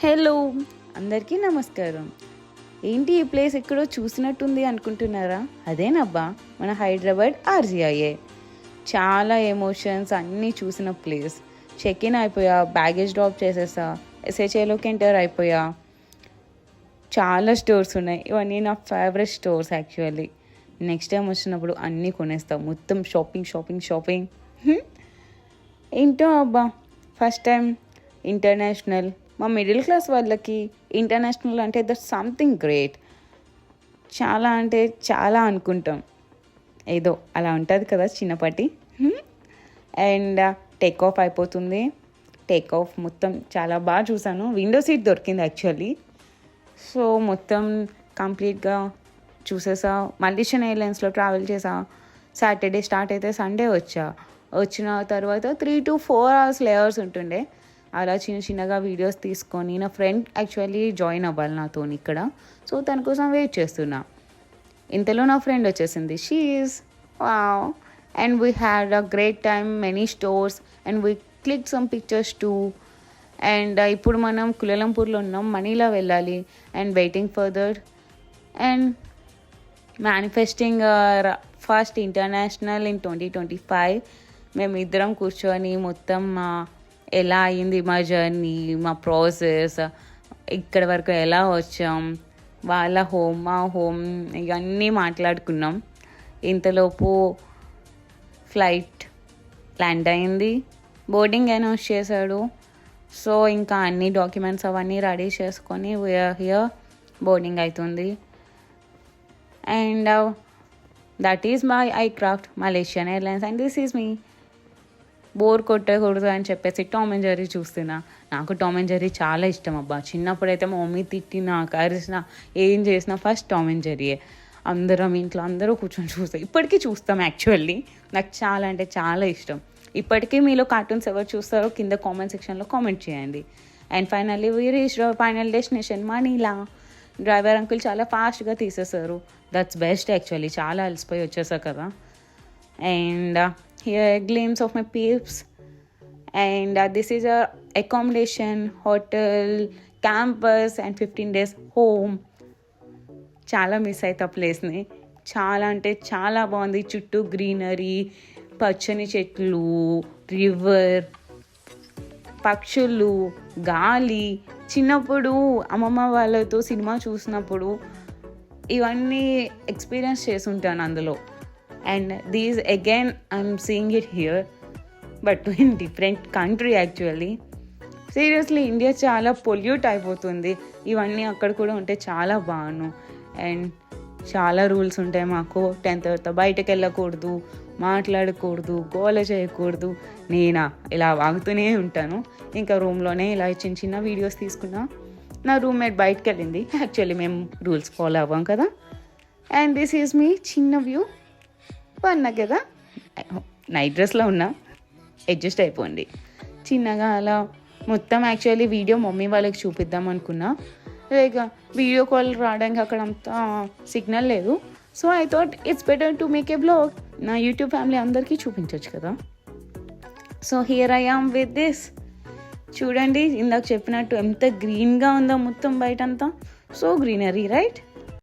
Hello, అందరికీ నమస్కారం. ఏంటి ఈ ప్లేస్ ఎక్కడో చూసినట్టుంది అనుకుంటున్నారా? అదేనబ్బా మన హైదరాబాద్ ఆర్జీఐఏ. చాలా ఎమోషన్స్ అన్నీ చూసిన ప్లేస్. చెక్ ఇన్ అయిపోయా, బ్యాగేజ్ డ్రాప్ చేసేసా, ఎస్హెచ్ఏలోకి ఎంటర్ అయిపోయా. చాలా స్టోర్స్ ఉన్నాయి, ఇవన్నీ నా favourite stores actually. Next time వచ్చినప్పుడు అన్నీ కొనేస్తాం, మొత్తం షాపింగ్ షాపింగ్ షాపింగ్. ఏంటో అబ్బా, ఫస్ట్ టైం ఇంటర్నేషనల్. మా మిడిల్ క్లాస్ వాళ్ళకి ఇంటర్నేషనల్ అంటే దట్ సంథింగ్ గ్రేట్. చాలా అంటే చాలా అనుకుంటాం, ఏదో అలా ఉంటుంది కదా చిన్నపాటి. అండ్ టేక్ ఆఫ్ అయిపోతుంది. టేక్ ఆఫ్ మొత్తం చాలా బాగా చూసాను. విండో సీట్ దొరికింది యాక్చువల్లీ. సో మొత్తం కంప్లీట్గా చూసేసా. మలేషియన్ ఎయిర్లైన్స్లో ట్రావెల్ చేసా. సాటర్డే స్టార్ట్ అయితే సండే వచ్చిన తర్వాత 3 to 4 hours లేయర్స్ ఉంటుండే. అలా చిన్న చిన్నగా వీడియోస్ తీసుకొని నా ఫ్రెండ్ యాక్చువల్లీ జాయిన్ అవ్వాలి నాతో ఇక్కడ. సో తన కోసం వెయిట్ చేస్తున్నా. ఇంతలో నా ఫ్రెండ్ వచ్చేసింది. She is wow. And we had a great time, many stores and we click some pictures two. And ఇప్పుడు మనం కులాలంపూర్లో ఉన్నాం, మనీలా వెళ్ళాలి. And waiting further and manifesting first international in 2025. మేము ఇద్దరం కూర్చొని మొత్తం ఎలా అయింది మా జర్నీ, మా ప్రాసెస్, ఇక్కడ వరకు ఎలా వచ్చాం, వాళ్ళ హోమ్ మా హోమ్, ఇవన్నీ మాట్లాడుకున్నాం. ఇంతలోపు ఫ్లైట్ ల్యాండ్ అయింది, బోర్డింగ్ అనౌన్స్ చేశాడు. సో ఇంకా అన్ని డాక్యుమెంట్స్ అవన్నీ రెడీ చేసుకొని వీఆర్ హియర్. బోర్డింగ్ అవుతుంది. And that is my aircraft Malaysian airlines and this is me. Bore కొట్టకూడదు అని చెప్పేసి టామ్ అండ్ జెర్రీ చూస్తున్నా. నాకు టామ్ అండ్ జెర్రీ చాలా ఇష్టం అబ్బా. చిన్నప్పుడైతే మా మమ్మీ తిట్టినా కరిసినా ఏం చేసినా ఫస్ట్ టామ్ అండ్ జెర్రీయే. అందరం ఇంట్లో అందరూ కూర్చొని చూస్తాం, ఇప్పటికీ చూస్తాం యాక్చువల్లీ. నాకు చాలా అంటే చాలా ఇష్టం. ఇప్పటికీ మీలో కార్టూన్స్ ఎవరు చూస్తారో కింద కామెంట్ సెక్షన్లో కామెంట్ చేయండి. And finally we reach final destination Manila. Driver uncle చాలా ఫాస్ట్గా తీసేశారు. That's best actually. చాలా అలసిపోయి వచ్చేసా కదా. And here a glimpse of my peeps. And this is a accommodation, hotel, campus and 15 days home. చాలా మిస్ అవుతా ప్లేస్ని. చాలా అంటే చాలా బాగుంది. చుట్టూ గ్రీనరీ, పచ్చని చెట్లు, రివర్, పక్షులు, గాలి. చిన్నప్పుడు అమ్మమ్మ వాళ్ళతో సినిమా చూసినప్పుడు ఇవన్నీ ఎక్స్పీరియన్స్ చేసుంటాను అందులో. And these again I'm seeing it here but in different country actually. Seriously India చాలా పొల్యూట్ అయిపోతుంది. ఇవన్నీ అక్కడ కూడా ఉంటే చాలా బాగున్నాను. అండ్ చాలా రూల్స్ ఉంటాయి మాకు. 10th తర్వాత బయటకు వెళ్ళకూడదు, మాట్లాడకూడదు, గోల చేయకూడదు. నేనా ఇలా వాగుతూనే ఉంటాను. ఇంకా రూమ్లోనే ఇలా చిన్న చిన్న వీడియోస్ తీసుకున్నా. నా రూమ్మేట్ బయటకు వెళ్ళింది. యాక్చువల్లీ మేము రూల్స్ ఫాలో అవ్వం కదా. అండ్ దిస్ ఈజ్ మీ చిన్న వ్యూ. అన్నా కదా నైట్ డ్రెస్లో ఉన్నా, అడ్జస్ట్ అయిపోండి చిన్నగా అలా మొత్తం. యాక్చువల్లీ వీడియో మమ్మీ వాళ్ళకి చూపిద్దాం అనుకున్నా, లేక వీడియో కాల్ రావడానికి అక్కడ అంతా సిగ్నల్ లేదు. So I thought it's better to make a blog. నా యూట్యూబ్ ఫ్యామిలీ అందరికీ చూపించవచ్చు కదా. So here I am with this. చూడండి ఇందాక చెప్పినట్టు ఎంత గ్రీన్గా ఉందో మొత్తం బయటంతా. So greenery right.